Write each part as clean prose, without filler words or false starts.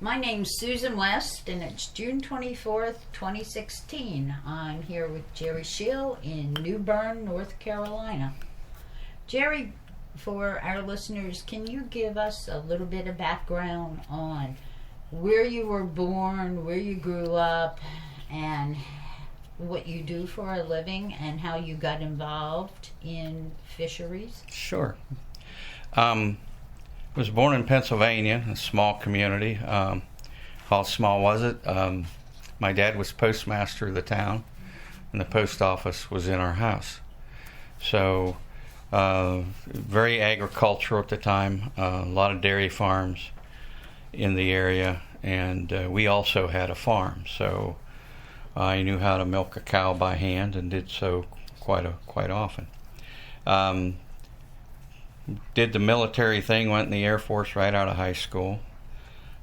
My name's Susan West, and it's June 24th, 2016. I'm here with Jerry Schill in New Bern, North Carolina. Jerry, for our listeners, can you give us a little bit of background on where you were born, where you grew up, and what you do for a living, and how you got involved in fisheries? Sure. Was born in Pennsylvania, a small community. How small was it? My dad was postmaster of the town, and the post office was in our house. So, very agricultural at the time. A lot of dairy farms in the area, and we also had a farm. So, I knew how to milk a cow by hand, and did so quite often. Did the military thing, went in the Air Force right out of high school,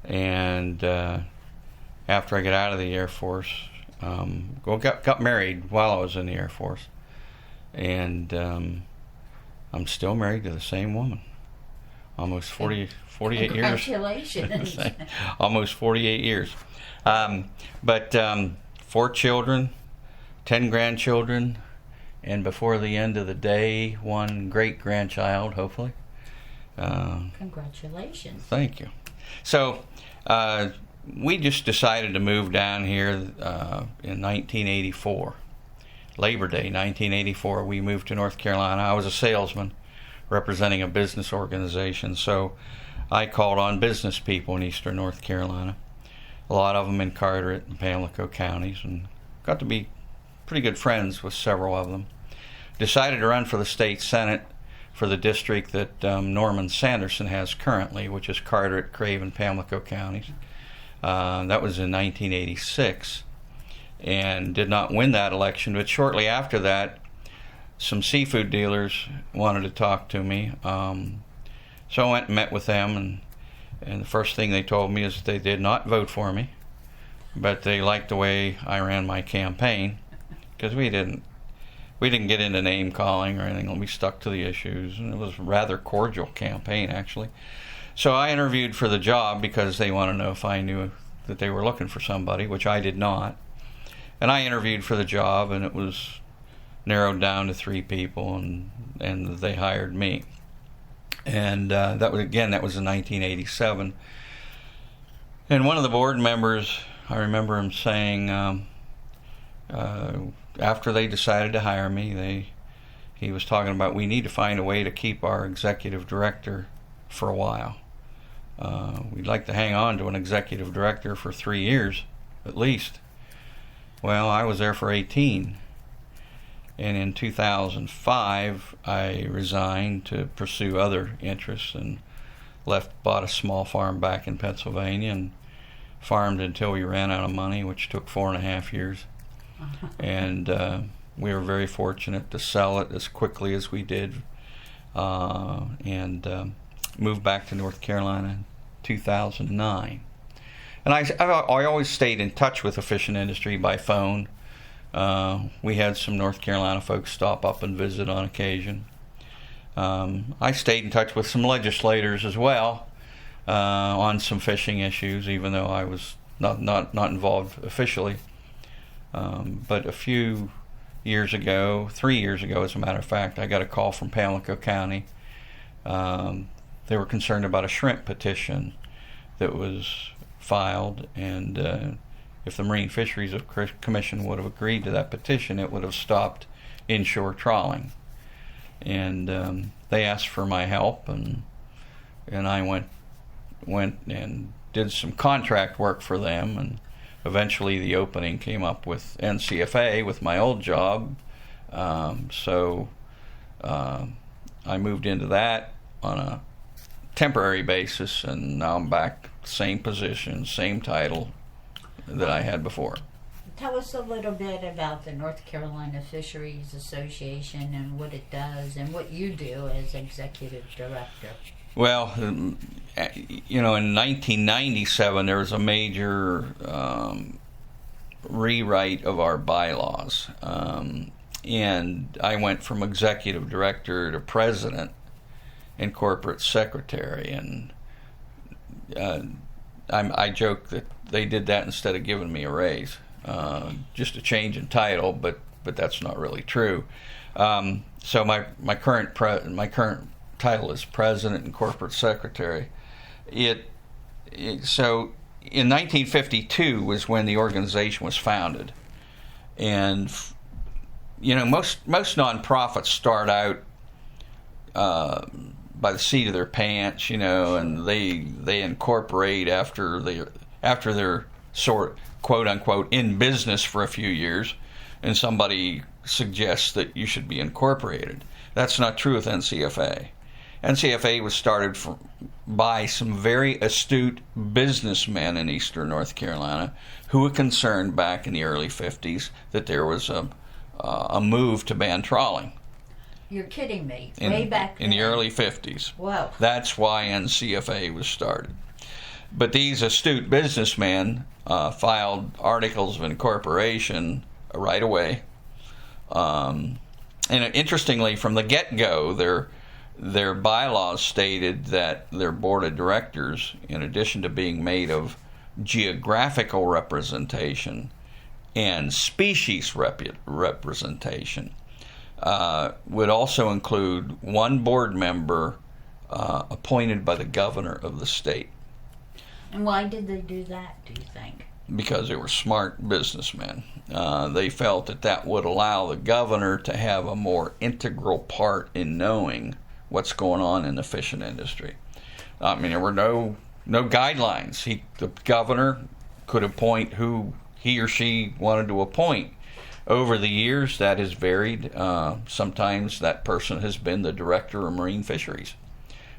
and after I got out of the Air Force, got married while I was in the Air Force, and I'm still married to the same woman, almost 48 years. Congratulations. Almost 48 years. But 4 children, 10 grandchildren, and before the end of the day, 1 great-grandchild, hopefully. Congratulations. Thank you. So, we just decided to move down here in 1984. Labor Day, 1984, we moved to North Carolina. I was a salesman representing a business organization, so I called on business people in eastern North Carolina, a lot of them in Carteret and Pamlico counties, and got to be pretty good friends with several of them. Decided to run for the state senate for the district that Norman Sanderson has currently, which is Carteret, Craven, Pamlico counties. That was in 1986, and did not win that election. But shortly after that, some seafood dealers wanted to talk to me. So I went and met with them, and the first thing they told me is that they did not vote for me, but they liked the way I ran my campaign, because we didn't get into name calling or anything. We stuck to the issues, and it was a rather cordial campaign, actually. So I interviewed for the job because they want to know if I knew that they were looking for somebody, which I did not. And I interviewed for the job, and it was narrowed down to 3 people, and they hired me. And that was in 1987. And one of the board members, I remember him saying, after they decided to hire me, he was talking about, we need to find a way to keep our executive director for a while. We'd like to hang on to an executive director for 3 years, at least. Well, I was there for 18. And in 2005, I resigned to pursue other interests and bought a small farm back in Pennsylvania and farmed until we ran out of money, which took 4.5 years. And we were very fortunate to sell it as quickly as we did, and moved back to North Carolina in 2009. And I always stayed in touch with the fishing industry by phone. We had some North Carolina folks stop up and visit on occasion. I stayed in touch with some legislators as well on some fishing issues, even though I was not involved officially. But a few years ago, 3 years ago as a matter of fact, I got a call from Pamlico County. They were concerned about a shrimp petition that was filed, and if the Marine Fisheries Commission would have agreed to that petition, it would have stopped inshore trawling. And they asked for my help, and I went and did some contract work for them, and eventually the opening came up with NCFA with my old job, so I moved into that on a temporary basis, and now I'm back, same position, same title that I had before. Tell us a little bit about the North Carolina Fisheries Association and what it does and what you do as executive director. Well, in 1997 there was a major rewrite of our bylaws, and I went from executive director to president and corporate secretary, and I joke that they did that instead of giving me a raise, just a change in title, but that's not really true. So my current title is President and Corporate Secretary. So in 1952 was when the organization was founded, and most nonprofits start out by the seat of their pants, and they incorporate after they're sort quote unquote in business for a few years, and somebody suggests that you should be incorporated. That's not true with NCFA. NCFA was started by some very astute businessmen in eastern North Carolina who were concerned back in the early 50s that there was a move to ban trawling. You're kidding me. Way back then. In the early 50s. Wow. That's why NCFA was started. But these astute businessmen filed articles of incorporation right away. And interestingly, from the get-go, their bylaws stated that their board of directors, in addition to being made of geographical representation and species representation, would also include one board member appointed by the governor of the state. And why did they do that, do you think? Because they were smart businessmen. They felt that would allow the governor to have a more integral part in knowing what's going on in the fishing industry. I mean, there were no guidelines. The governor could appoint who he or she wanted to appoint. Over the years, that has varied. Sometimes that person has been the director of marine fisheries.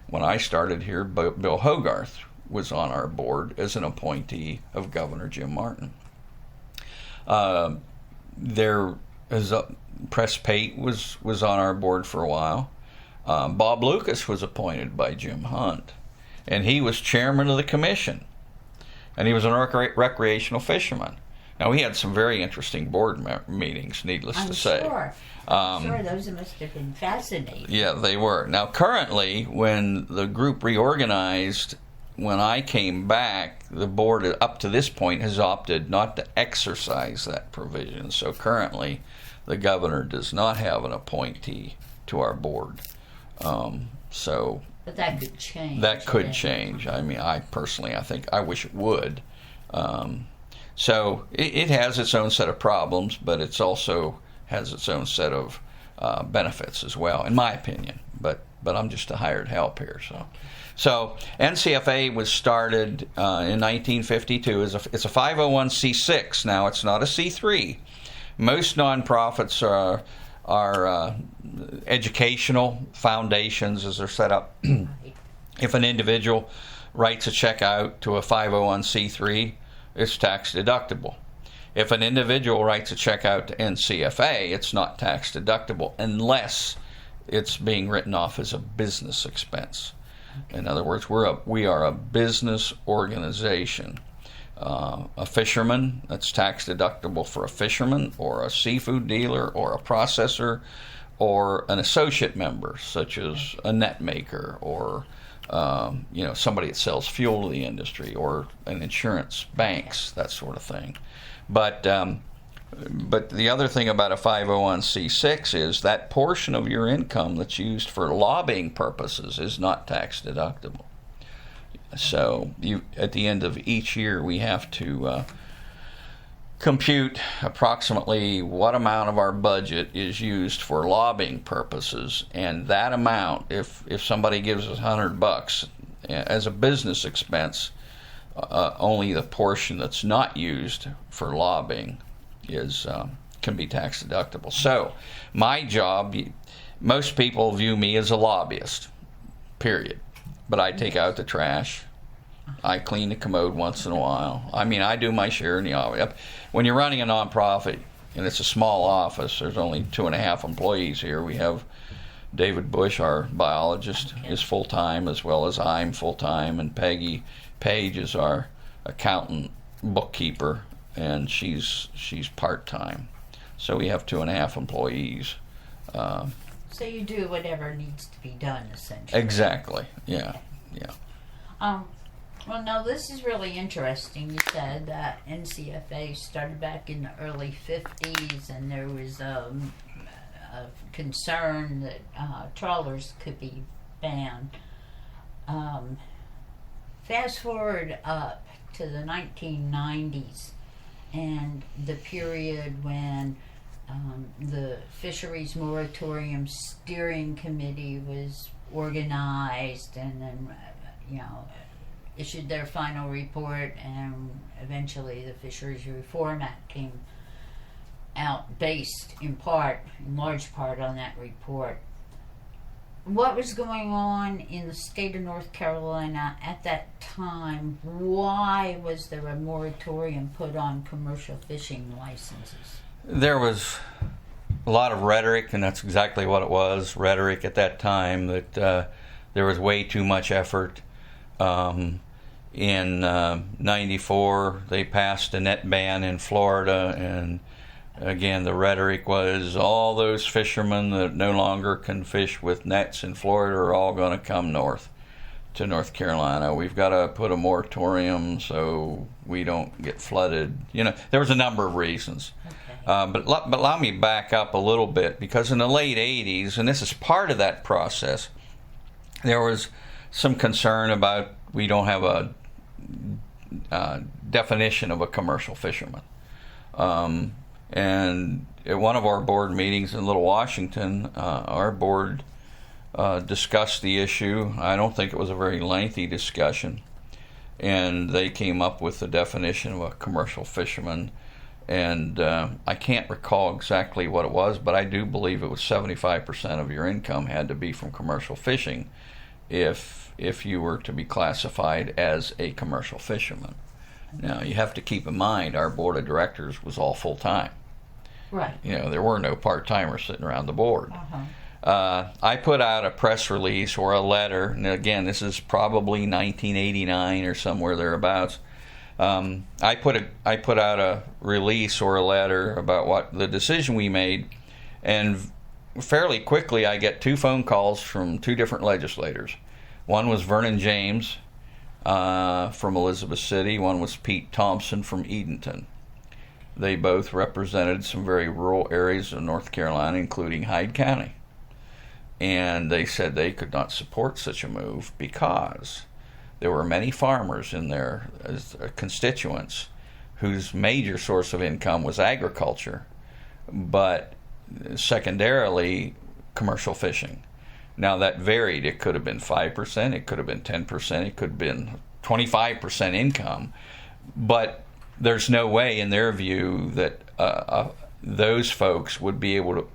When I started here, Bill Hogarth was on our board as an appointee of Governor Jim Martin. Press Pate was on our board for a while. Bob Lucas was appointed by Jim Hunt, and he was chairman of the commission, and he was a recreational fisherman. Now, we had some very interesting board meetings, needless to say. I'm sure those must have been fascinating. Yeah, they were. Now, currently, when the group reorganized, when I came back, the board up to this point has opted not to exercise that provision. So currently, the governor does not have an appointee to our board. But that could change. That could change. I mean, I think I wish it would. So it has its own set of problems, but it's also has its own set of benefits as well, in my opinion. But I'm just a hired help here. So NCFA was started in 1952. It's a 501c6. Now, it's not a C3. Most nonprofits are educational foundations as they're set up. If an individual writes a check out to a 501c3, it's tax deductible. If an individual writes a check out to NCFA, it's not tax deductible unless it's being written off as a business expense. In other words, we are a business organization. A fisherman, that's tax deductible for a fisherman or a seafood dealer or a processor or an associate member, such as a net maker or somebody that sells fuel to the industry or an insurance, banks, that sort of thing. But the other thing about a 501c6 is that portion of your income that's used for lobbying purposes is not tax deductible. So at the end of each year, we have to compute approximately what amount of our budget is used for lobbying purposes, and that amount, if somebody gives us $100 as a business expense, only the portion that's not used for lobbying can be tax deductible. So my job, most people view me as a lobbyist, period. But I take out the trash. I clean the commode once in a while. I mean, I do my share in the office. When you're running a nonprofit and it's a small office, there's only 2.5 employees here. We have David Bush, our biologist, is full-time, as well as I'm full-time, and Peggy Page is our accountant bookkeeper, and she's part-time. So we have 2.5 employees. So you do whatever needs to be done, essentially. Exactly. Yeah. Well, no, this is really interesting. You said that NCFA started back in the early 50s, and there was a concern that trawlers could be banned. Fast forward up to the 1990s and the period when the Fisheries Moratorium Steering Committee was organized and then, issued their final report, and eventually the Fisheries Reform Act came out based in large part on that report. What was going on in the state of North Carolina at that time? Why was there a moratorium put on commercial fishing licenses? There was a lot of rhetoric, and that's exactly what it was, rhetoric at that time, that there was way too much effort. In 94, they passed a net ban in Florida, and again, the rhetoric was all those fishermen that no longer can fish with nets in Florida are all going to come north to North Carolina. We've got to put a moratorium so we don't get flooded. There was a number of reasons. Okay. But allow me to back up a little bit, because in the late 80s, and this is part of that process, there was some concern about we don't have a definition of a commercial fisherman. And at one of our board meetings in Little Washington, our board discussed the issue. I don't think it was a very lengthy discussion. And they came up with the definition of a commercial fisherman. And I can't recall exactly what it was, but I do believe it was 75% of your income had to be from commercial fishing if you were to be classified as a commercial fisherman. Now, you have to keep in mind our board of directors was all full-time. Right. There were no part-timers sitting around the board. Uh-huh. I put out a press release or a letter, and again, this is probably 1989 or somewhere thereabouts. I put out a release or a letter about what the decision we made, and fairly quickly I get 2 phone calls from 2 different legislators. One was Vernon James from Elizabeth City. One was Pete Thompson from Edenton. They both represented some very rural areas of North Carolina, including Hyde County. And they said they could not support such a move because there were many farmers in their constituents whose major source of income was agriculture, but secondarily commercial fishing. Now that varied. It could have been 5%, it could have been 10%, it could have been 25% income, but there's no way in their view that those folks would be able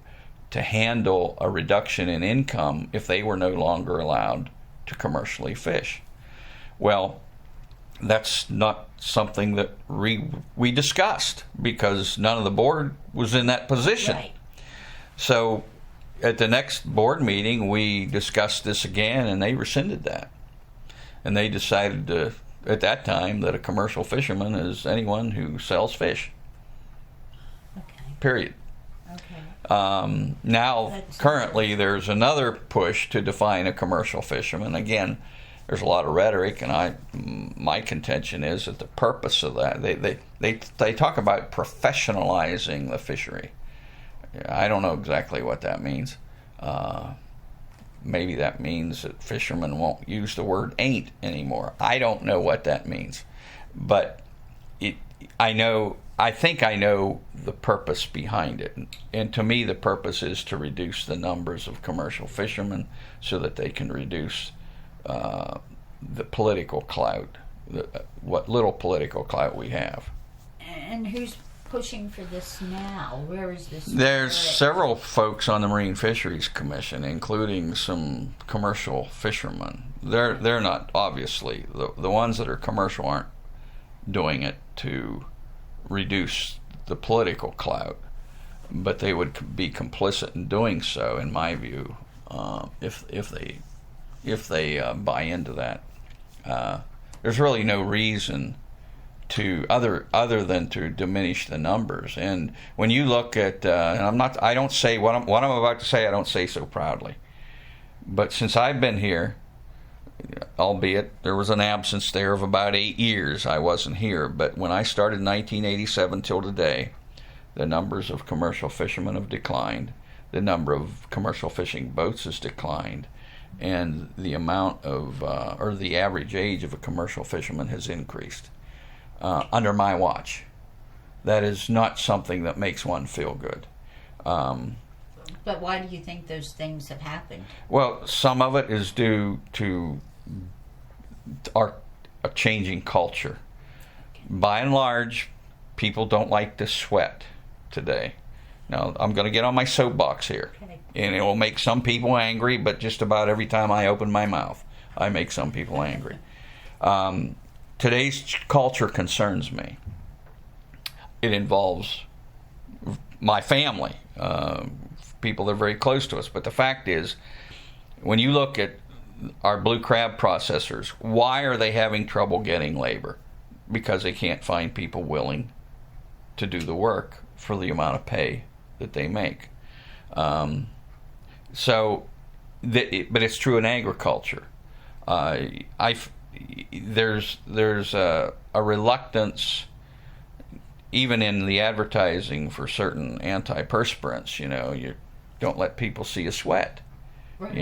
to handle a reduction in income if they were no longer allowed to commercially fish. Well, that's not something that we discussed because none of the board was in that position. Right. So at the next board meeting, we discussed this again, and they rescinded that. And they decided at that time that a commercial fisherman is anyone who sells fish. Okay. Period. Okay. Now, currently, there's another push to define a commercial fisherman. Again, there's a lot of rhetoric, and my contention is that the purpose of that, they talk about professionalizing the fishery. I don't know exactly what that means. Maybe that means that fishermen won't use the word ain't anymore. I don't know what that means. But I think I know the purpose behind it. And to me, the purpose is to reduce the numbers of commercial fishermen so that they can reduce the political clout, what little political clout we have. And who's pushing for this now? Where is this? There's several folks on the Marine Fisheries Commission, including some commercial fishermen. They're not, obviously, the ones that are commercial aren't doing it to reduce the political clout, but they would be complicit in doing so, in my view, if they buy into that. There's really no reason to other than to diminish the numbers. And when you look at, and I don't say what I'm about to say, I don't say so proudly, but since I've been here, albeit there was an absence there of about 8 years. I wasn't here, but when I started in 1987 till today, the numbers of commercial fishermen have declined, the number of commercial fishing boats has declined, and the amount of, or the average age of a commercial fisherman has increased under my watch. That is not something that makes one feel good. But why do you think those things have happened? Well, some of it is due to a changing culture. By and large, people don't like to sweat today. Now, I'm going to get on my soapbox here, and it will make some people angry, but just about every time I open my mouth, I make some people angry. Today's culture concerns me. It involves my family, people that are very close to us. But the fact is, when you look at our blue crab processors, why are they having trouble getting labor? Because they can't find people willing to do the work for the amount of pay that they make. But it's true in agriculture. There's a reluctance, even in the advertising for certain antiperspirants. You don't let people see you sweat. Right.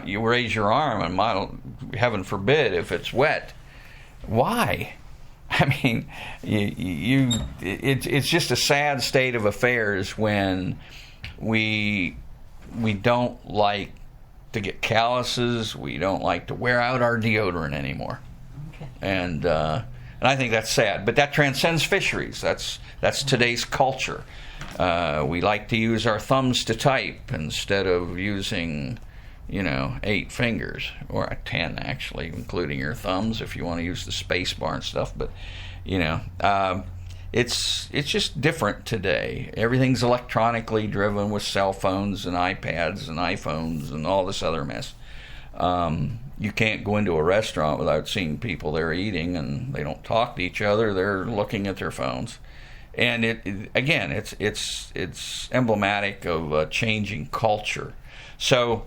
You raise your arm, and heaven forbid if it's wet. Why? I mean, it's just a sad state of affairs when we don't like to get calluses. We don't like to wear out our deodorant anymore. Okay. And I think that's sad. But that transcends fisheries. That's today's culture. We like to use our thumbs to type instead of using, 8 fingers, or 10 actually, including your thumbs if you want to use the space bar and stuff. But it's just different today. Everything's electronically driven with cell phones and iPads and iPhones and all this other mess. You can't go into a restaurant without seeing people there eating, and they don't talk to each other. They're looking at their phones. And it's emblematic of a changing culture. So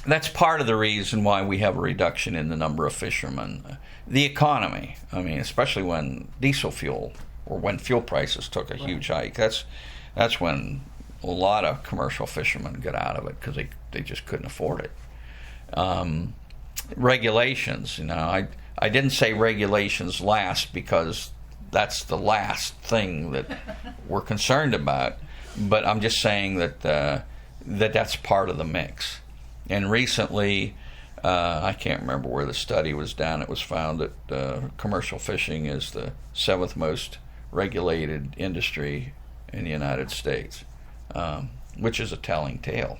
that's part of the reason why we have a reduction in the number of fishermen. The economy, especially when diesel fuel, or when fuel prices took a huge hike, that's when a lot of commercial fishermen got out of it because they just couldn't afford it. Regulations, I didn't say regulations last because that's the last thing that we're concerned about, but I'm just saying that that's part of the mix. And recently, I can't remember where the study was done, it was found that commercial fishing is the 7th most regulated industry in the United States, which is a telling tale.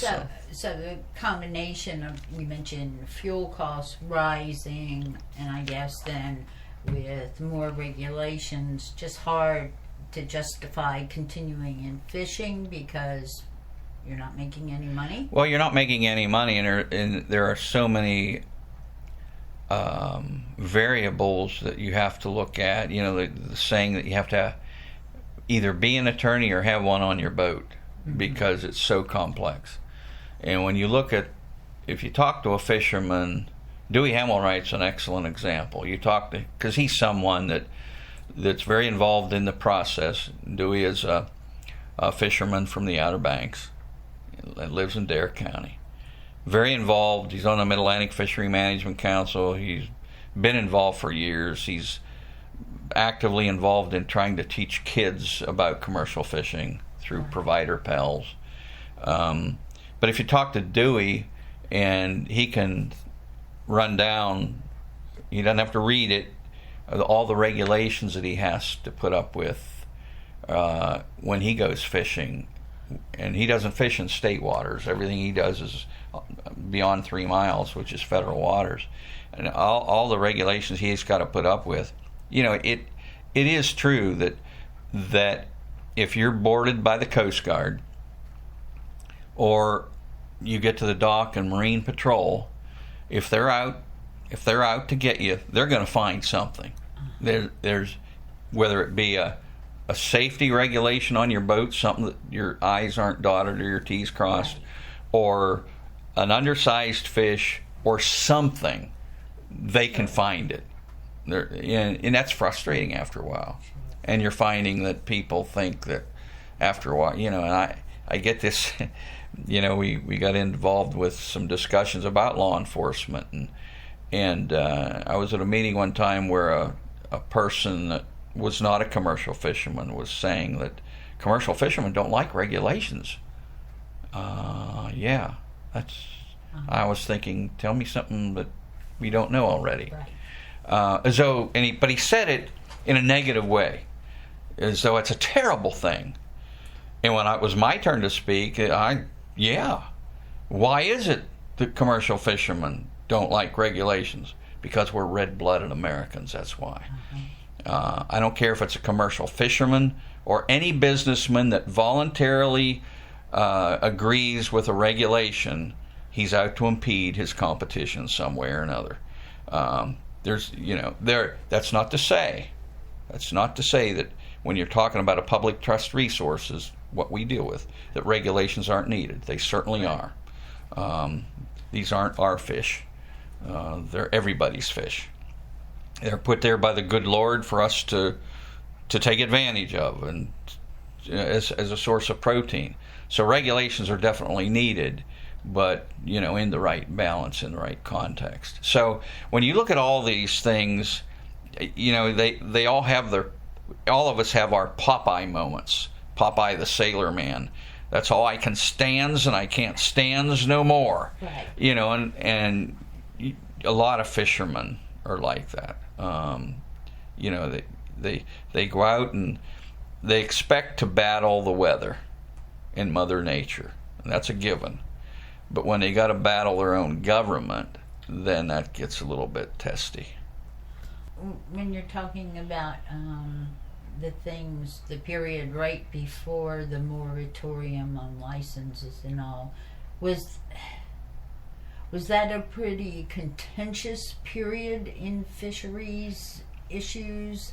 So the combination of, we mentioned fuel costs rising, and I guess then with more regulations, just hard to justify continuing in fishing because you're not making any money? Well, you're not making any money, and there are so many variables that you have to look at. The saying that you have to either be an attorney or have one on your boat, because it's so complex. And when you look at, if you talk to a fisherman, Dewey Hamilwright's an excellent example. You talk to, because he's someone that's very involved in the process. Dewey is a fisherman from the Outer Banks and lives in Dare County. Very involved. He's on the Mid-Atlantic Fishery Management Council. He's been involved for years. He's actively involved in trying to teach kids about commercial fishing through provider pals. But if you talk to Dewey, and he can run down, he doesn't have to read it, all the regulations that he has to put up with when he goes fishing. And he doesn't fish in state waters. Everything he does is beyond 3 miles, which is federal waters. And all the regulations he's got to put up with. It is true that if you're boarded by the Coast Guard, or you get to the dock and Marine Patrol, if they're out to get you, they're going to find something. There's whether it be a safety regulation on your boat, something that your I's aren't dotted or your T's crossed, or an undersized fish or something, they can find it. And that's frustrating after a while. And you're finding that people think that after a while, and I get this, we got involved with some discussions about law enforcement, and I was at a meeting one time where a person that was not a commercial fisherman was saying that commercial fishermen don't like regulations. Yeah, that's. I was thinking, tell me something that we don't know already. Right. As though, but he said it in a negative way, as though it's a terrible thing. And when it was my turn to speak, yeah. Why is it that commercial fishermen don't like regulations? Because we're red-blooded Americans, that's why. I don't care if it's a commercial fisherman or any businessman that voluntarily agrees with a regulation. He's out to impede his competition some way or another. That's not to say that when you're talking about a public trust resources, what we deal with, that regulations aren't needed. They certainly are. These aren't our fish. They're everybody's fish. They're put there by the good Lord for us to take advantage of, and as a source of protein. So regulations are definitely needed, but in the right balance, in the right context. So when you look at all these things, they all have all of us have our Popeye moments. Popeye the Sailor Man. That's all I can stands, and I can't stands no more. Right. And a lot of fishermen are like that. They go out and they expect to battle the weather and Mother Nature, and that's a given. But when they got to battle their own government, then that gets a little bit testy. When you're talking about the period right before the moratorium on licenses and all, was that a pretty contentious period in fisheries issues?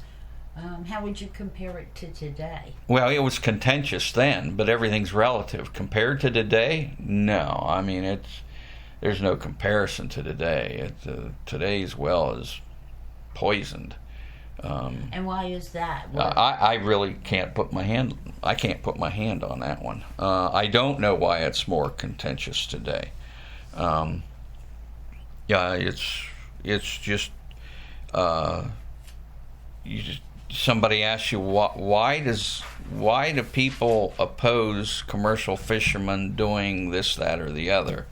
How would you compare it to today? Well, it was contentious then, but everything's relative. Compared to today, no. I mean, there's no comparison to today. Today's well is poisoned. And why is that? I really can't put my hand. I can't put my hand on that one. I don't know why it's more contentious today. It's just somebody asks you why do people oppose commercial fishermen doing this, that, or the other?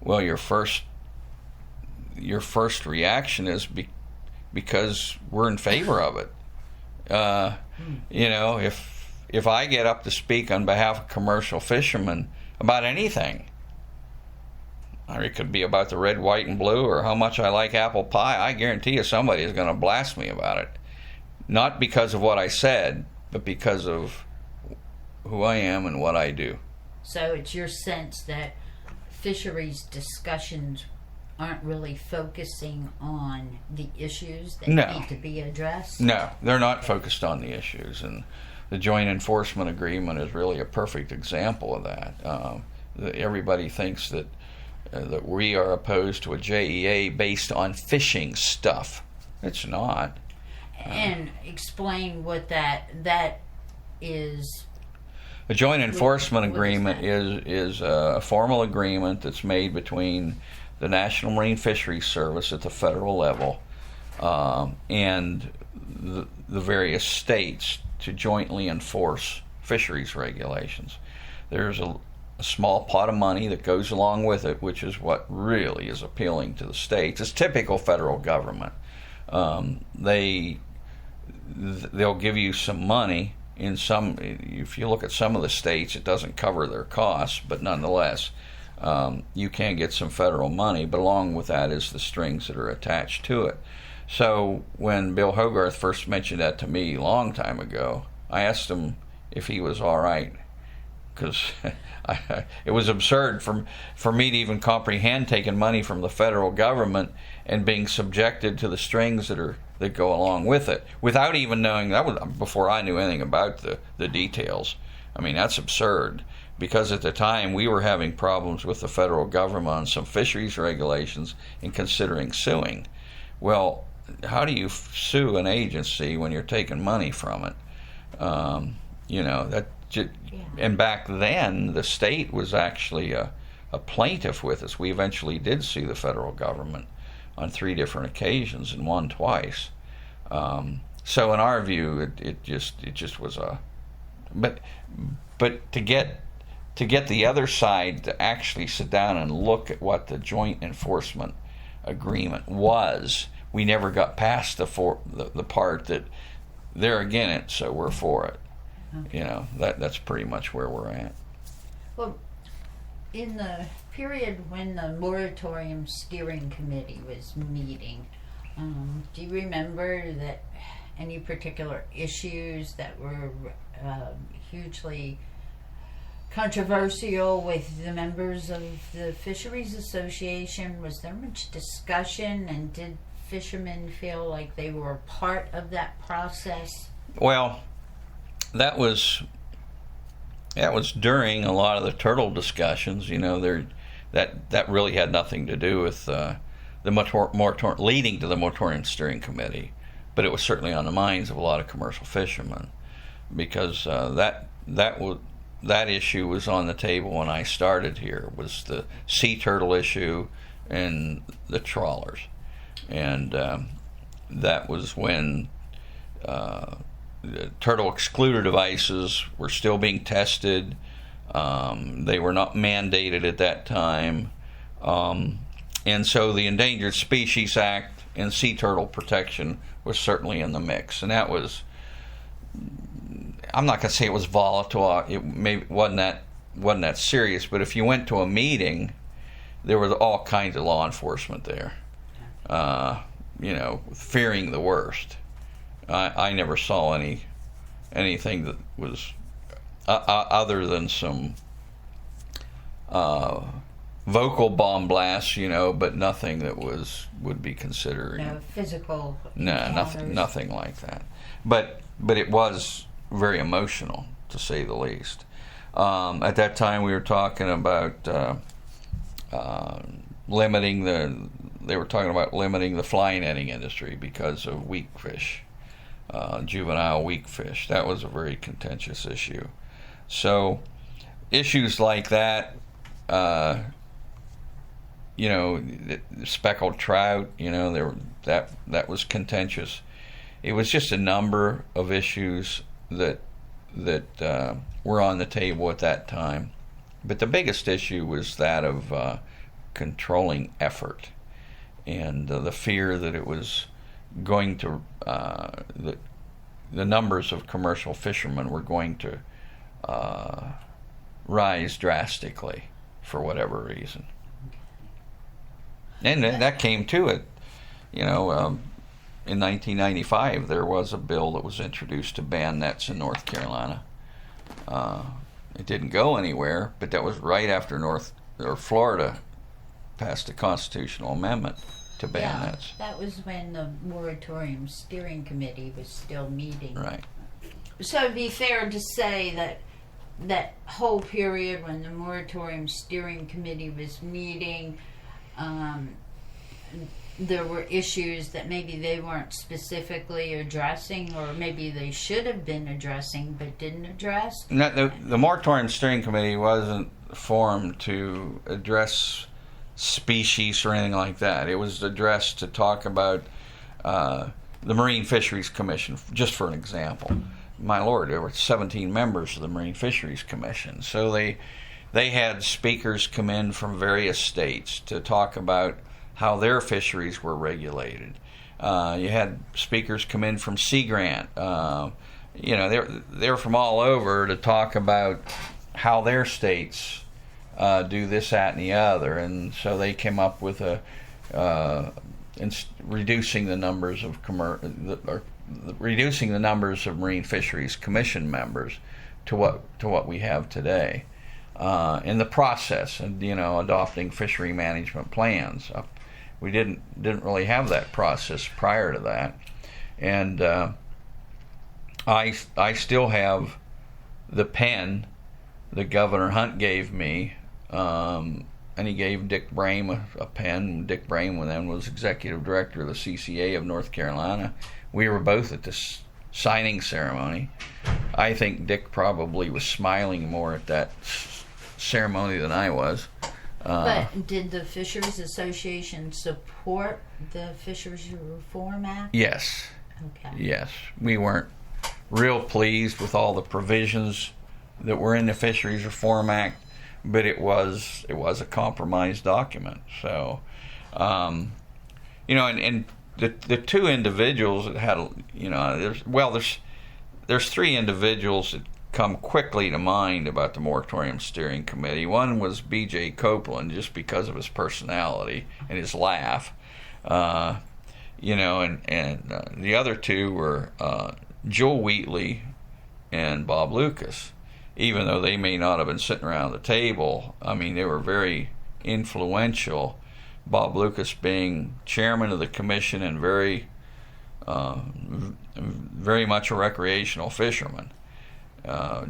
Well, your first reaction is because we're in favor of it. If I get up to speak on behalf of commercial fishermen about anything, or it could be about the red, white, and blue, or how much I like apple pie, I guarantee you somebody is going to blast me about it. Not because of what I said, but because of who I am and what I do. So it's your sense that fisheries discussions aren't really focusing on the issues that need to be addressed? No, they're not focused on the issues, and the Joint Enforcement Agreement is really a perfect example of that. Everybody thinks that we are opposed to a JEA based on fishing stuff. It's not. And explain what that is. The Joint Enforcement Agreement is a formal agreement that's made between the National Marine Fisheries Service at the federal level and the various states to jointly enforce fisheries regulations. There's a small pot of money that goes along with it, which is what really is appealing to the states. It's typical federal government. They'll give you some money. If you look at some of the states, it doesn't cover their costs, but nonetheless, you can get some federal money, but along with that is the strings that are attached to it. So when Bill Hogarth first mentioned that to me a long time ago, I asked him if he was all right, because it was absurd for me to even comprehend taking money from the federal government and being subjected to the strings that go along with it, without even knowing. That was before I knew anything about the details. I mean, that's absurd. because at the time we were having problems with the federal government on some fisheries regulations and considering suing. Well, how do you sue an agency when you're taking money from it? And back then the state was actually a plaintiff with us. We eventually did sue the federal government on 3 different occasions and won twice. So in our view, it just was a. But to get the other side to actually sit down and look at what the joint enforcement agreement was, we never got past the part that they're against it, so we're for it. Okay. That's pretty much where we're at. Well, in the period when the Moratorium Steering Committee was meeting, do you remember that any particular issues that were hugely controversial with the members of the Fisheries Association? Was there much discussion, and did fishermen feel like they were part of that process? Well, that was during a lot of the turtle discussions. That really had nothing to do with the moratorium leading to the Moratorium Steering Committee, but it was certainly on the minds of a lot of commercial fishermen, because that issue was on the table when I started here. Was the sea turtle issue and the trawlers, and that was when the turtle excluder devices were still being tested. They were not mandated at that time, and so the Endangered Species Act and sea turtle protection was certainly in the mix. And that was, I'm not going to say it was volatile. It maybe wasn't that serious. But if you went to a meeting, there was all kinds of law enforcement there, fearing the worst. I never saw anything that was other than some vocal bomb blasts, but nothing that would be considered. No physical. No, nothing like that. But it was very emotional, to say the least. At that time, we were talking about limiting the fly netting industry because of weak fish. Juvenile weak fish. That was a very contentious issue. So issues like that, speckled trout, that was contentious. It was just a number of issues that were on the table at that time. But the biggest issue was that of controlling effort, and the fear that it was going to the numbers of commercial fishermen were going to rise drastically for whatever reason. And that came to it. In 1995, there was a bill that was introduced to ban nets in North Carolina. It didn't go anywhere, but that was right after Florida passed a constitutional amendment to ban nets. That was when the Moratorium Steering Committee was still meeting. Right. So it'd be fair to say that whole period when the Moratorium Steering Committee was meeting, there were issues that maybe they weren't specifically addressing, or maybe they should have been addressing but didn't address. No, the Moratorium Steering Committee wasn't formed to address species or anything like that. It was addressed to talk about the Marine Fisheries Commission, just for an example. My Lord, there were 17 members of the Marine Fisheries Commission. So they had speakers come in from various states to talk about how their fisheries were regulated. You had speakers come in from Sea Grant. They're from all over to talk about how their states do this, that, and the other. And so they came up with reducing the numbers of Marine Fisheries Commission members to what we have today. In the process, and adopting fishery management plans. We didn't really have that process prior to that, and I still have the pen that Governor Hunt gave me, and he gave Dick Brame a pen. Dick Brame then was executive director of the CCA of North Carolina. We were both at this signing ceremony. I think Dick probably was smiling more at that ceremony than I was. But did the Fisheries Association support the Fisheries Reform Act? Yes. Okay. Yes. We weren't real pleased with all the provisions that were in the Fisheries Reform Act, but it was a compromise document. So, and the two individuals that had, there's three individuals that come quickly to mind about the Moratorium Steering Committee. One was B.J. Copeland, just because of his personality and his laugh, and the other two were Joel Wheatley and Bob Lucas. Even though they may not have been sitting around the table, I mean, they were very influential. Bob Lucas being chairman of the commission and very much a recreational fisherman.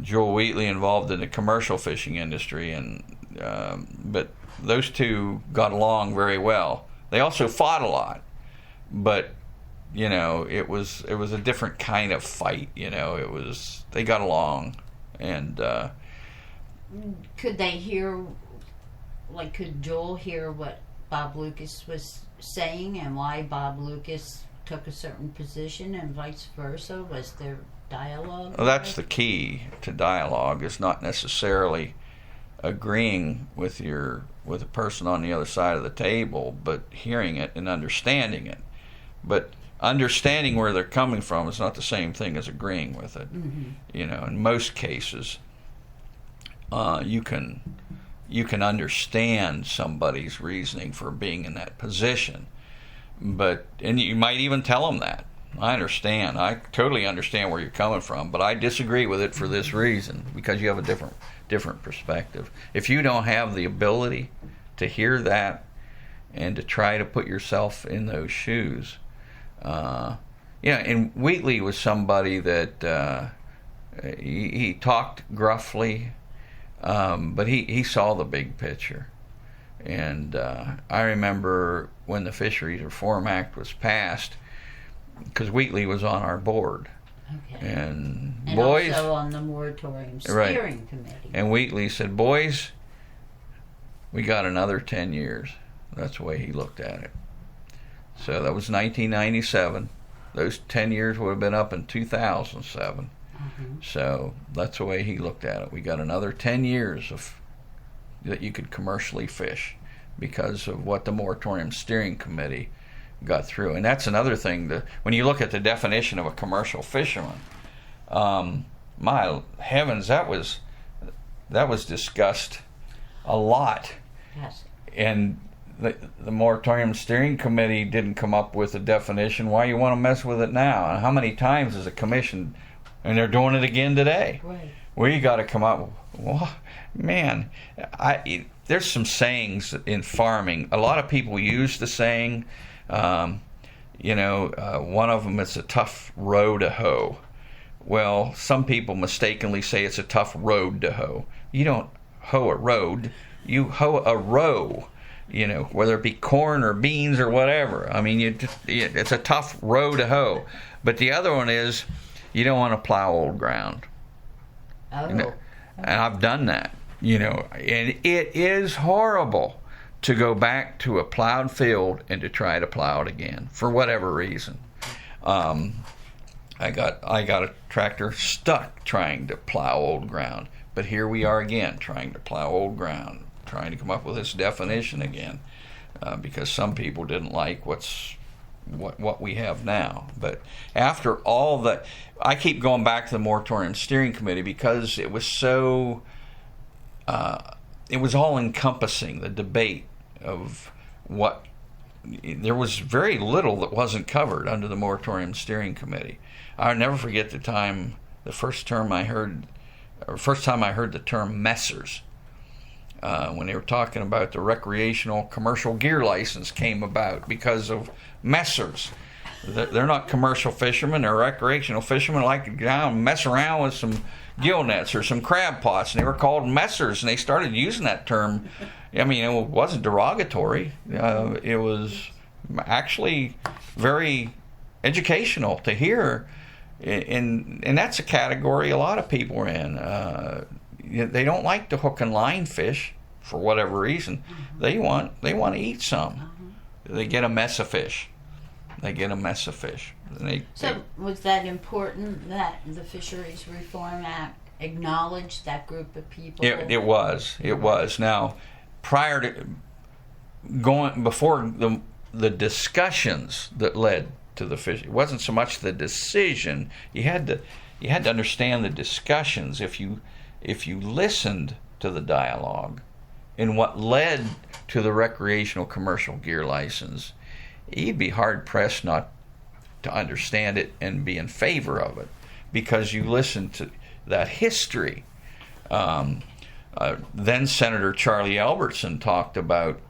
Joel Wheatley involved in the commercial fishing industry, but those two got along very well. They also fought a lot, but it was a different kind of fight. They got along, and could they hear? Could Joel hear what Bob Lucas was saying and why Bob Lucas took a certain position and vice versa? Was there dialogue? Well, that's the key to dialogue, is not necessarily agreeing with the person on the other side of the table, but hearing it and understanding it. But understanding where they're coming from is not the same thing as agreeing with it. Mm-hmm. In most cases, you can understand somebody's reasoning for being in that position, and you might even tell them that. I understand. I totally understand where you're coming from, but I disagree with it for this reason, because you have a different perspective. If you don't have the ability to hear that and to try to put yourself in those shoes, and Wheatley was somebody that he talked gruffly, but he saw the big picture. And I remember when the Fisheries Reform Act was passed, because Wheatley was on our board. Okay. And boys, also on the Moratorium Steering Committee. And Wheatley said, "Boys, we got another 10 years." That's the way he looked at it. So that was 1997. Those 10 years would have been up in 2007. Mm-hmm. So that's the way he looked at it. We got another 10 years that you could commercially fish because of what the Moratorium Steering Committee got through. And that's another thing, when you look at the definition of a commercial fisherman, my heavens, that was discussed a lot. Yes. And the Moratorium Steering Committee didn't come up with a definition. Why you want to mess with it now? And how many times is a commission, and they're doing it again today? Right. Well, you got to come up. Well, man, there's some sayings in farming. A lot of people use the saying, one of them, it's a tough row to hoe. Well, some people mistakenly say it's a tough road to hoe. You don't hoe a road, you hoe a row, whether it be corn or beans or whatever. I mean, it's a tough row to hoe. But the other one is, you don't want to plow old ground. Oh. And I've done that, and it is horrible to go back to a plowed field and to try to plow it again for whatever reason. I got a tractor stuck trying to plow old ground, but here we are again trying to plow old ground, trying to come up with this definition again, because some people didn't like what we have now. But after all that, I keep going back to the Moratorium Steering Committee because it was so it was all encompassing, the debate of there was very little that wasn't covered under the Moratorium Steering Committee. I'll never forget the first time I heard the term messers, when they were talking about the recreational commercial gear license came about because of messers. They're not commercial fishermen. They're recreational fishermen, like to go down and mess around with some gill nets or some crab pots, and they were called messers, and they started using that term. I mean, it wasn't derogatory. It was actually very educational to hear, and that's a category a lot of people are in. They don't like the hook and line fish for whatever reason. They want to eat some. They get a mess of fish. So was that important that the Fisheries Reform Act acknowledged that group of people? It was. Now, prior to before the discussions that led to the fish, it wasn't so much the decision. You had to understand the discussions. If you listened to the dialogue and what led to the recreational commercial gear license, you'd be hard pressed not to understand it and be in favor of it, because you listened to that history. Then Senator Charlie Albertson talked about.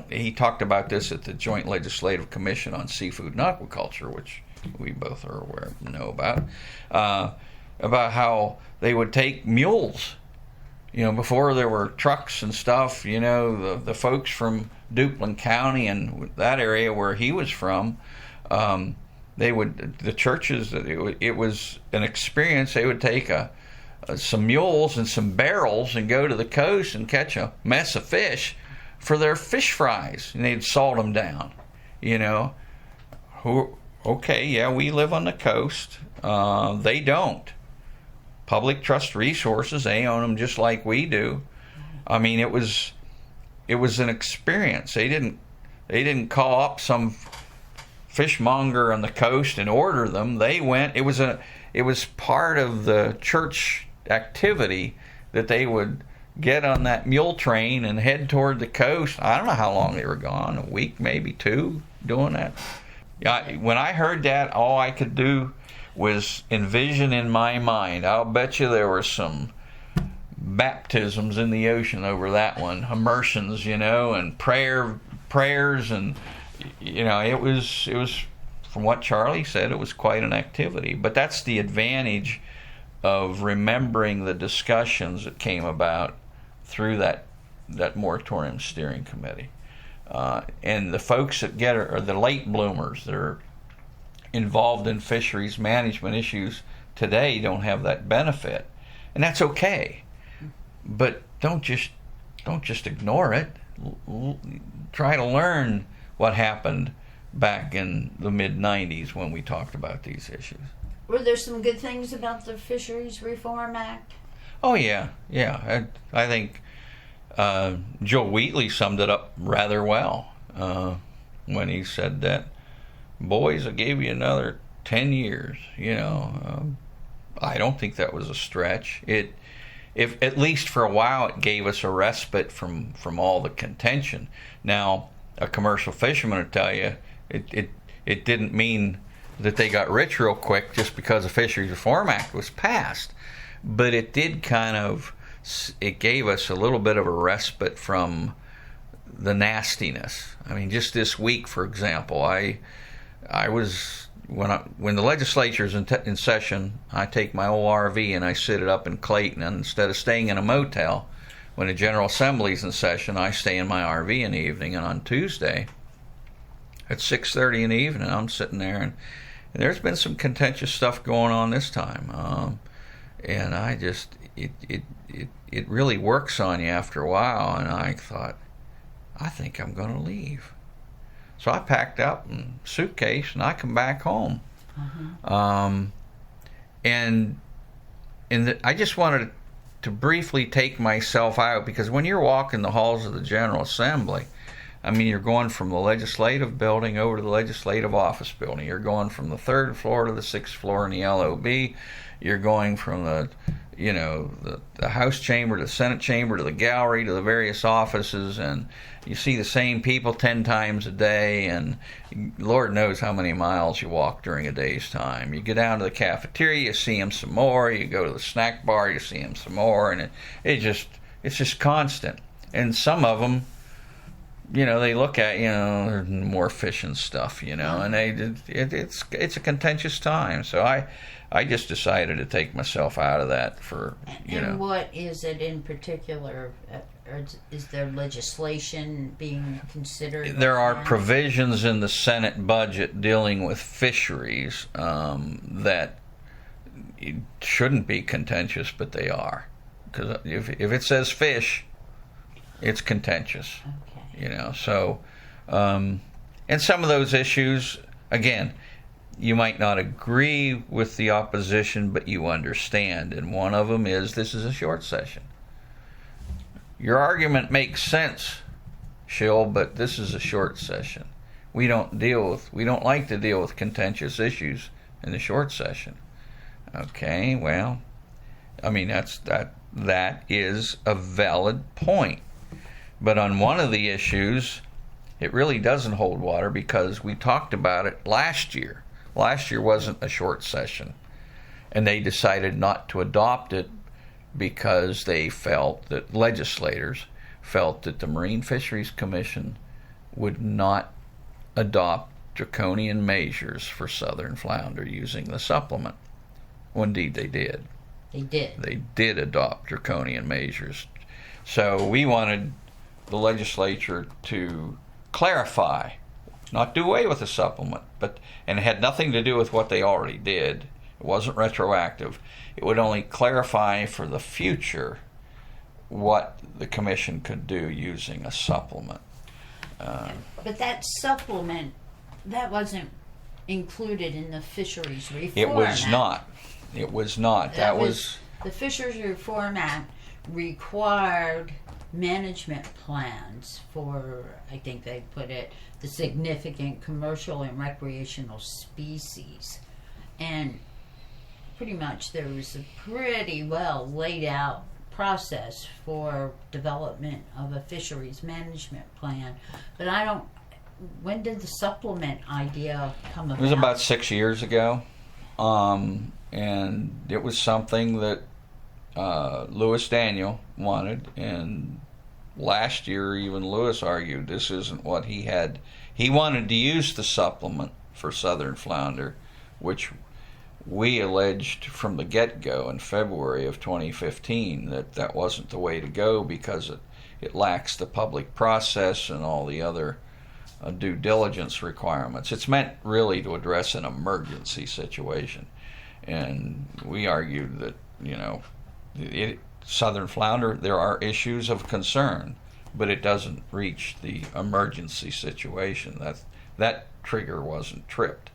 He talked about this at the Joint Legislative Commission on Seafood and Aquaculture, which we both are aware, know about how they would take mules. Before there were trucks and stuff, the folks from Duplin County and that area where he was from, the churches, it was an experience. They would take some mules and some barrels and go to the coast and catch a mess of fish for their fish fries, and they'd salt them down. Okay, yeah, we live on the coast. They don't. Public Trust Resources, they own them just like we do. I mean, it was an experience. They didn't call up some fishmonger on the coast and order them. They went. It was part of the church activity that they would get on that mule train and head toward the coast. I don't know how long they were gone, a week, maybe two, doing that. Yeah, when I heard that, all I could do was envision in my mind. I'll bet you there were some baptisms in the ocean over that one, immersions, and prayers, and it was from what Charlie said, it was quite an activity. But that's the advantage of remembering the discussions that came about through that Moratorium Steering Committee, and the folks that are the late bloomers that are involved in fisheries management issues today don't have that benefit, and that's okay. But don't just ignore it. Try to learn what happened back in the mid-90s when we talked about these issues. Were there some good things about the Fisheries Reform Act? Oh yeah. I think Joe Wheatley summed it up rather well when he said that, boys, I gave you another 10 years. I don't think that was a stretch. If at least for a while, it gave us a respite from all the contention. Now, a commercial fisherman would tell you it didn't mean that they got rich real quick just because the Fisheries Reform Act was passed, but it did it gave us a little bit of a respite from the nastiness. I mean, just this week, for example, I was when the legislature's in session, I take my old RV and I sit it up in Clayton, and instead of staying in a motel, when the General Assembly's in session, I stay in my RV in the evening. And on Tuesday at 6:30 in the evening, I'm sitting there, and there's been some contentious stuff going on this time, and I just it really works on you after a while. And I thought, I think I'm going to leave. So I packed up a suitcase and I come back home. I just wanted to briefly take myself out, because when you're walking the halls of the General Assembly, I mean, you're going from the legislative building over to the legislative office building. You're going from the 3rd floor to the 6th floor in the LOB. You're going from the House chamber to the Senate chamber to the gallery to the various offices, and you see the same people 10 times a day, and Lord knows how many miles you walk during a day's time. You go down to the cafeteria, you see them some more. You go to the snack bar, you see them some more, and it's just constant. And some of them they look at, there's more fish and stuff, and it's a contentious time. So I just decided to take myself out of that for, And what is it in particular? Or is there legislation being considered? There are provisions in the Senate budget dealing with fisheries that shouldn't be contentious, but they are. Because if it says fish, it's contentious. Okay. So, and some of those issues, again, you might not agree with the opposition, but you understand. And one of them is this is a short session. Your argument makes sense, Schill, but this is a short session. We don't like to deal with contentious issues in the short session. Okay, well, I mean that is a valid point. But on one of the issues, it really doesn't hold water because we talked about it last year. Last year wasn't a short session, and they decided not to adopt it because legislators felt that the Marine Fisheries Commission would not adopt draconian measures for southern flounder using the supplement. Well, indeed, they did. They did adopt draconian measures. So we wanted the legislature to clarify, not do away with the supplement, and it had nothing to do with what they already did. It wasn't retroactive. It would only clarify for the future what the commission could do using a supplement. But that supplement, that wasn't included in the Fisheries Reform It was Act. not. It was not. That was the Fisheries Reform Act required management plans for, I think they put it, the significant commercial and recreational species. And pretty much there was a pretty well laid out process for development of a fisheries management plan. But when did the supplement idea come about? It was about 6 years ago. And it was something that Lewis Daniel wanted, and last year even Lewis argued this isn't what he had. He wanted to use the supplement for southern flounder, which we alleged from the get-go in February of 2015 that wasn't the way to go because it lacks the public process and all the other due diligence requirements. It's meant really to address an emergency situation. And we argued that, southern flounder, there are issues of concern, but it doesn't reach the emergency situation. That trigger wasn't tripped.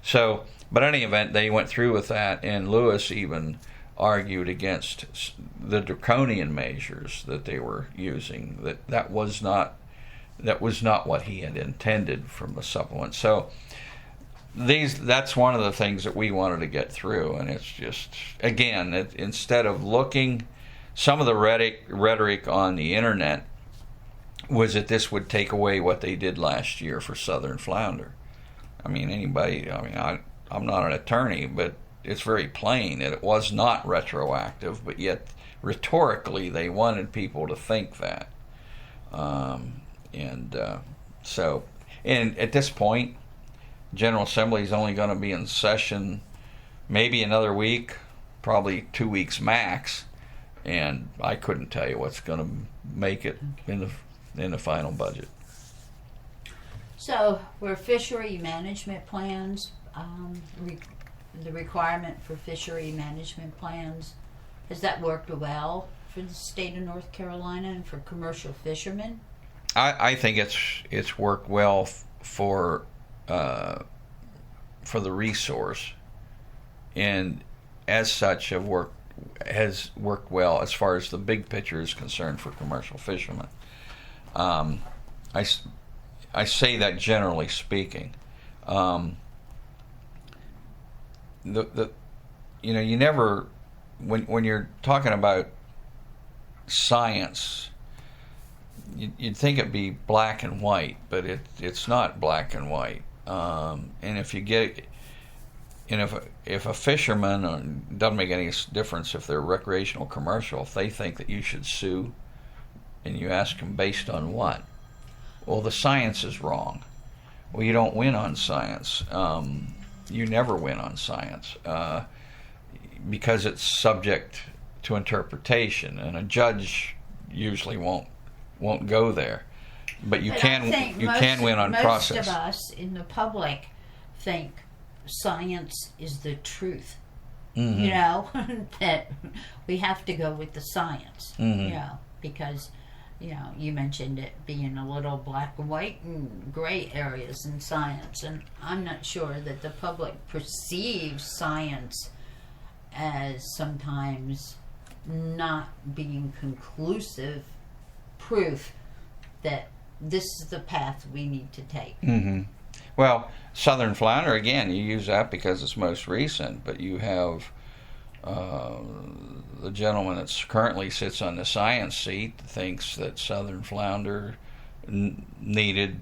So, but in any event, they went through with that, and Lewis even argued against the draconian measures that they were using. That was not what he had intended from the supplement. So that's one of the things that we wanted to get through, and it's just, again, instead of looking, some of the rhetoric on the internet was that this would take away what they did last year for southern flounder. I'm not an attorney, but it's very plain that it was not retroactive, but yet rhetorically they wanted people to think that. So at this point, General Assembly is only going to be in session maybe another week, probably 2 weeks max, and I couldn't tell you what's going to make it in the final budget. So, were fishery management plans, the requirement for fishery management plans, has that worked well for the state of North Carolina and for commercial fishermen? I think it's worked well for the resource, and as such has worked well as far as the big picture is concerned for commercial fishermen. I say that generally speaking. You never, when you're talking about science, you'd think it'd be black and white, but it's not black and white. And if a fisherman, it doesn't make any difference if they're recreational, commercial, if they think that you should sue, and you ask them based on what, well, the science is wrong. Well, you don't win on science. You never win on science because it's subject to interpretation, and a judge usually won't go there. But you can win on process. Most of us in the public think science is the truth. Mm-hmm. You know, that we have to go with the science. Mm-hmm. You know, because you mentioned it being a little black and white and gray areas in science, and I'm not sure that the public perceives science as sometimes not being conclusive proof that this is the path we need to take. Mm-hmm. Well, southern flounder, again, you use that because it's most recent, but you have the gentleman that currently sits on the science seat thinks that southern flounder needed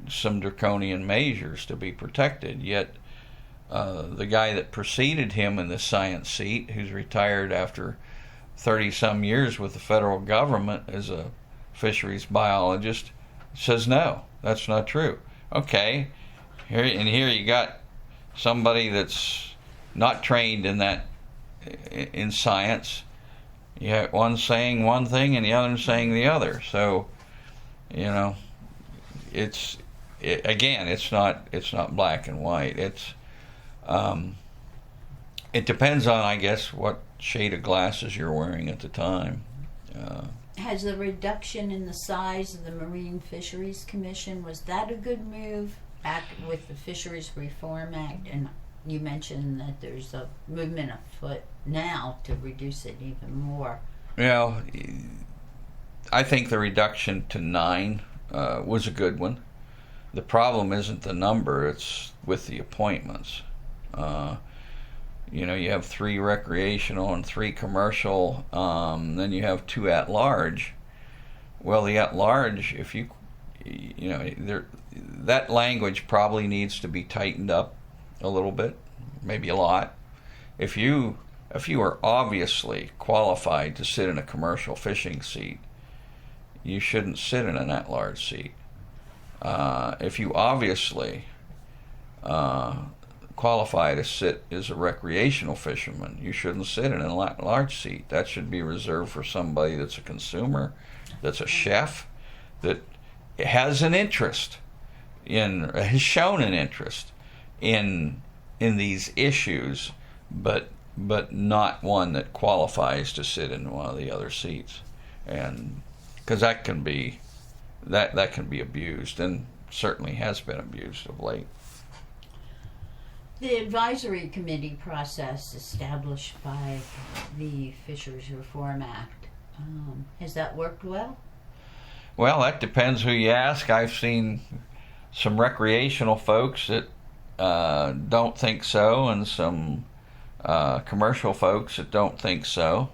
some draconian measures to be protected, yet the guy that preceded him in the science seat, who's retired after 30-some years with the federal government as a fisheries biologist, says no, that's not true. Okay, here you got somebody that's not trained in science. You have one saying one thing and the other saying the other. So, it's not black and white. It depends on, I guess, what shade of glasses you're wearing at the time. Has the reduction in the size of the Marine Fisheries Commission, was that a good move back with the Fisheries Reform Act? And you mentioned that there's a movement afoot now to reduce it even more. Well, I think the reduction to 9 was a good one. The problem isn't the number, it's with the appointments. You have 3 recreational and 3 commercial, then you have 2 at large. Well, the at large, if that language probably needs to be tightened up a little bit, maybe a lot. If you are obviously qualified to sit in a commercial fishing seat, you shouldn't sit in an at large seat. If you obviously qualify to sit as a recreational fisherman, you shouldn't sit in a large seat. That should be reserved for somebody that's a consumer, that's a chef, that has an interest has shown an interest in these issues, but not one that qualifies to sit in one of the other seats, and because that can be abused, and certainly has been abused of late. The advisory committee process established by the Fisheries Reform Act, has that worked well? Well, that depends who you ask. I've seen some recreational folks that don't think so, and some commercial folks that don't think so.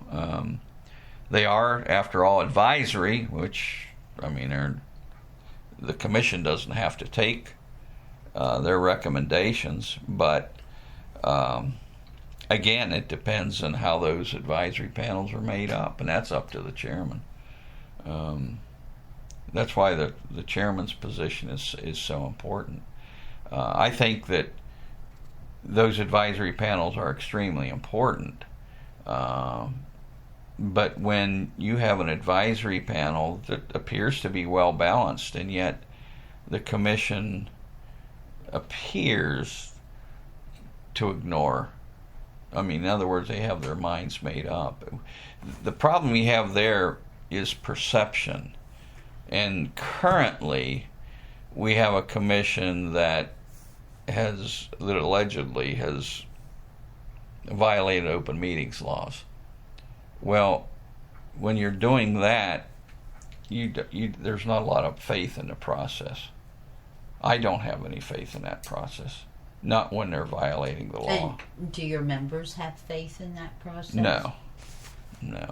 They are, after all, advisory, which, the commission doesn't have to take their recommendations, but again, it depends on how those advisory panels are made up, and that's up to the chairman. That's why the chairman's position is so important. I think that those advisory panels are extremely important, but when you have an advisory panel that appears to be well balanced, and yet the commission appears to ignore, in other words, they have their minds made up. The problem you have there is perception, and currently we have a commission that allegedly has violated open meetings laws. Well, when you're doing that, there's not a lot of faith in the process. I don't have any faith in that process. Not when they're violating the law. And do your members have faith in that process? No,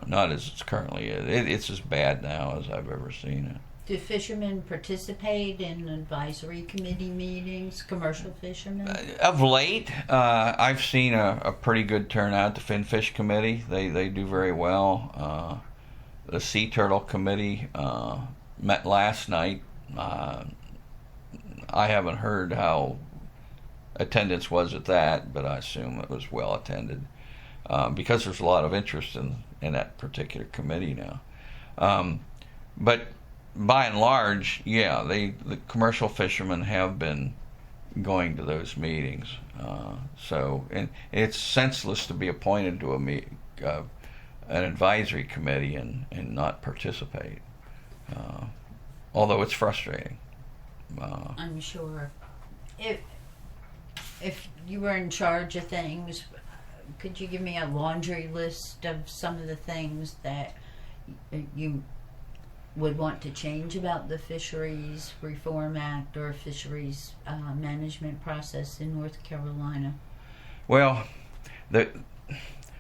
not as it's currently is. It's as bad now as I've ever seen it. Do fishermen participate in advisory committee meetings, commercial fishermen? Of late, I've seen a pretty good turnout. The Finfish Committee, they do very well. The Sea Turtle Committee met last night. I haven't heard how attendance was at that, but I assume it was well attended because there's a lot of interest in that particular committee now. But by and large, yeah, the commercial fishermen have been going to those meetings. And it's senseless to be appointed to an advisory committee and not participate. Although it's frustrating. I'm sure. If you were in charge of things, could you give me a laundry list of some of the things that you would want to change about the Fisheries Reform Act or fisheries management process in North Carolina? Well, the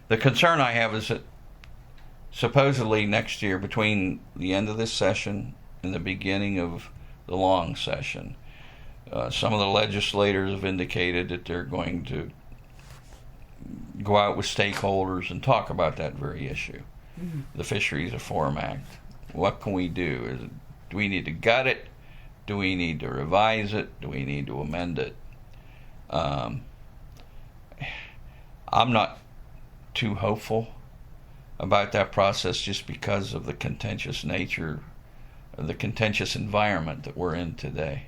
concern I have is that supposedly next year, between the end of this session and the beginning of the long session, some of the legislators have indicated that they're going to go out with stakeholders and talk about that very issue, the Fisheries Reform Act. What can we do? Do we need to gut it? Do we need to revise it? Do we need to amend it? I'm not too hopeful about that process just because of the contentious nature, the contentious environment that we're in today.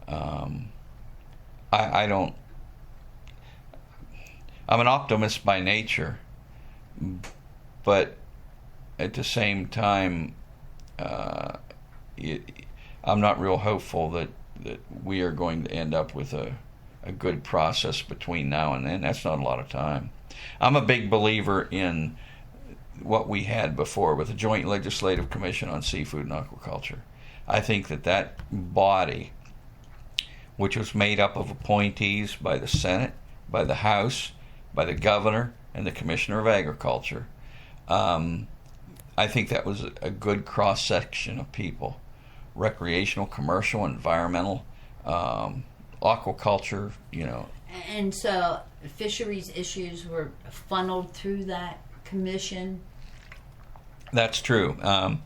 I'm an optimist by nature, but at the same time, I'm not real hopeful that we are going to end up with a good process between now and then. That's not a lot of time. I'm a big believer in what we had before with the Joint Legislative Commission on Seafood and Aquaculture. I think that body, which was made up of appointees by the Senate, by the House, by the Governor, and the Commissioner of Agriculture, I think that was a good cross-section of people. Recreational, commercial, environmental, aquaculture, And so fisheries issues were funneled through that commission? That's true. And,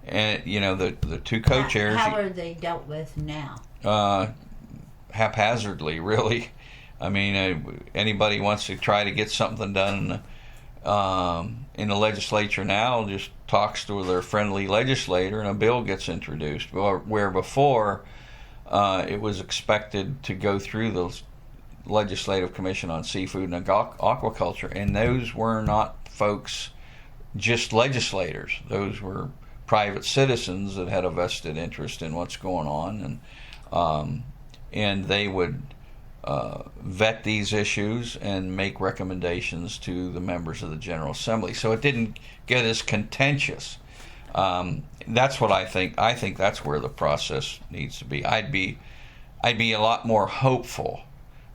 the two co-chairs... How are they dealt with now? Haphazardly, really. I mean, anybody wants to try to get something done in the legislature now just talks to their friendly legislator and a bill gets introduced. Where before it was expected to go through the Legislative Commission on Seafood and Aquaculture, and those were not folks, just legislators. Those were private citizens that had a vested interest in what's going on, and they would vet these issues and make recommendations to the members of the General Assembly. So it didn't get as contentious. That's what I think. I think that's where the process needs to be. I'd be a lot more hopeful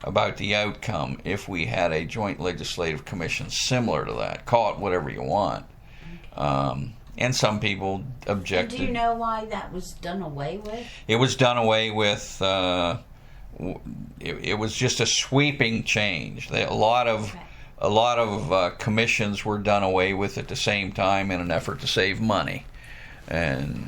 about the outcome if we had a joint legislative commission similar to that. Call it whatever you want. And some people objected. Do you know why that was done away with? It was done away with. It was just a sweeping change. A lot of commissions were done away with at the same time in an effort to save money, and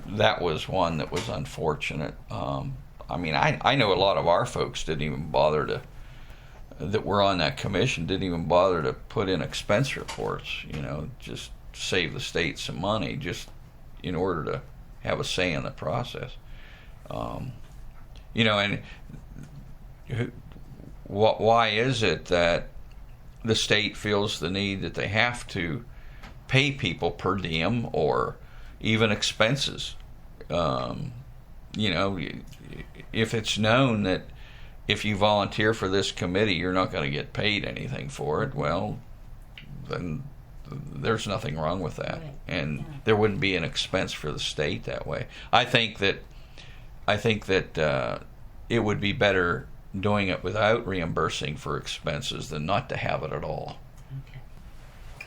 that was one that was unfortunate. I mean, I know a lot of our folks didn't even bother that were on that commission didn't even bother to put in expense reports. Just save the state some money, just in order to have a say in the process. And why is it that the state feels the need that they have to pay people per diem or even expenses? If it's known that if you volunteer for this committee, you're not going to get paid anything for it, well, then there's nothing wrong with that. Right. And there wouldn't be an expense for the state that way. I think that it would be better doing it without reimbursing for expenses than not to have it at all. Okay.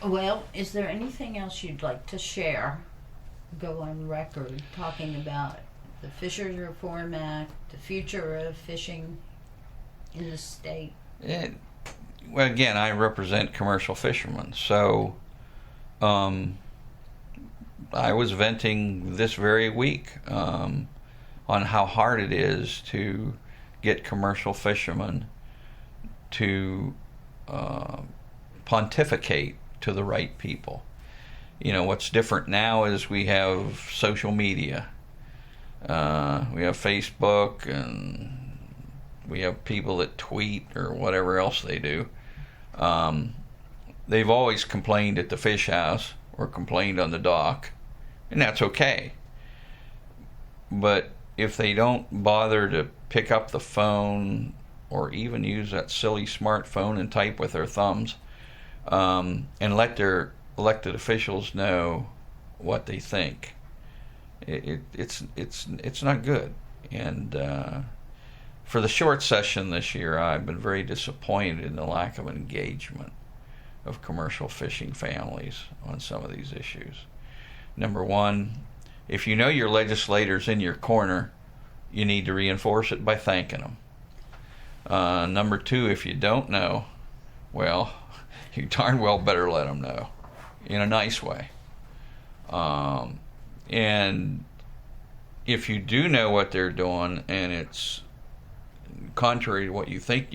Well, is there anything else you'd like to share? Go on record talking about the Fisheries Reform Act, the future of fishing in the state. Well, again, I represent commercial fishermen, so I'm I was venting this very week on how hard it is to get commercial fishermen to pontificate to the right people. You know, what's different now is we have social media. We have Facebook, and we have people that tweet or whatever else they do. They've always complained at the fish house or complained on the dock, and that's okay. But if they don't bother to pick up the phone or even use that silly smartphone and type with their thumbs, and let their elected officials know what they think, it's not good. And for the short session this year, I've been very disappointed in the lack of engagement of commercial fishing families on some of these issues. Number one, if you know your legislators in your corner, you need to reinforce it by thanking them. Number two, if you don't know, well, you darn well better let them know in a nice way. And if you do know what they're doing and it's contrary to what you think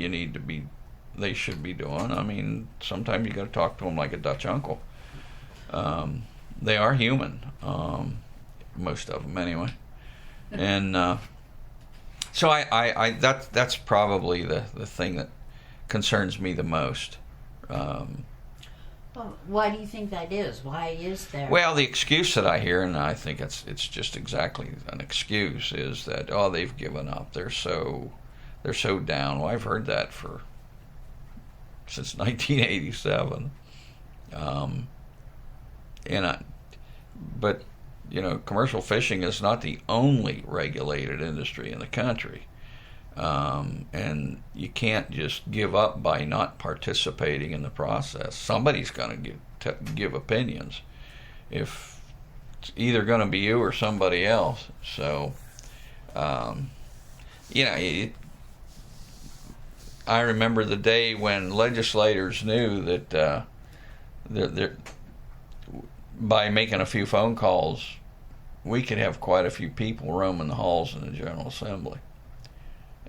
they should be doing, I mean, sometimes you got to talk to them like a Dutch uncle. They are human, most of them anyway. And so that's probably the thing that concerns me the most. Well, why do you think that is? Why is there? Well, the excuse that I hear, and I think it's just exactly an excuse, is that they've given up. They're so down. Well, I've heard that since 1987. But you know, commercial fishing is not the only regulated industry in the country. And you can't just give up by not participating in the process. Somebody's going to give opinions. If it's either going to be you or somebody else. So, you know, I remember the day when legislators knew that by making a few phone calls, we could have quite a few people roaming the halls in the General Assembly.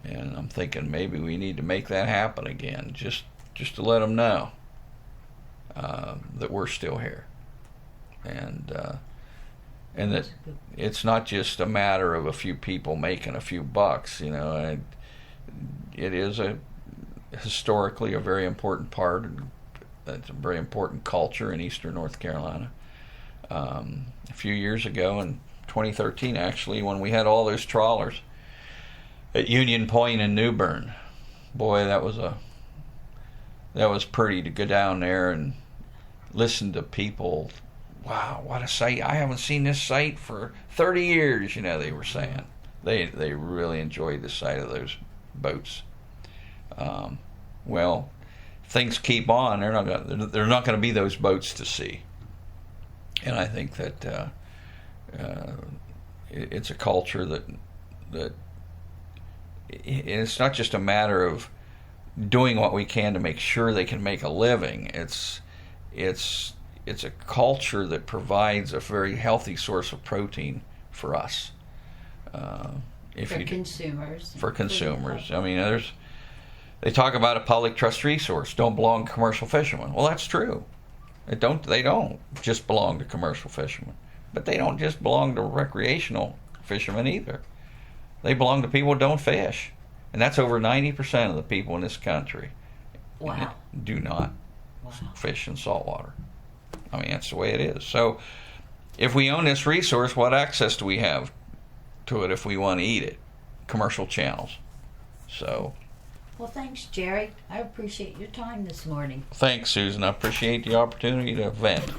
And I'm thinking maybe we need to make that happen again, just to let them know that we're still here, and that it's not just a matter of a few people making a few bucks. You know, it is historically a very important part. It's a very important culture in eastern North Carolina. A few years ago, in 2013, actually, when we had all those trawlers at Union Point in New Bern, boy, that was pretty to go down there and listen to people. Wow, what a sight! I haven't seen this sight for 30 years. You know, they were saying they really enjoyed the sight of those boats. Well, if things keep on, they're not going to be those boats to see. And I think that it's a culture that it's not just a matter of doing what we can to make sure they can make a living. It's a culture that provides a very healthy source of protein for us. Consumers. I mean, they talk about a public trust resource don't belong to commercial fishermen. Well, that's true. They don't just belong to commercial fishermen, but they don't just belong to recreational fishermen either. They belong to people who don't fish, and that's over 90% of the people in this country. Wow. Do not fish in saltwater. I mean, that's the way it is. So, if we own this resource, what access do we have to it if we want to eat it? Commercial channels. So. Well, thanks, Jerry. I appreciate your time this morning. Thanks, Susan. I appreciate the opportunity to vent.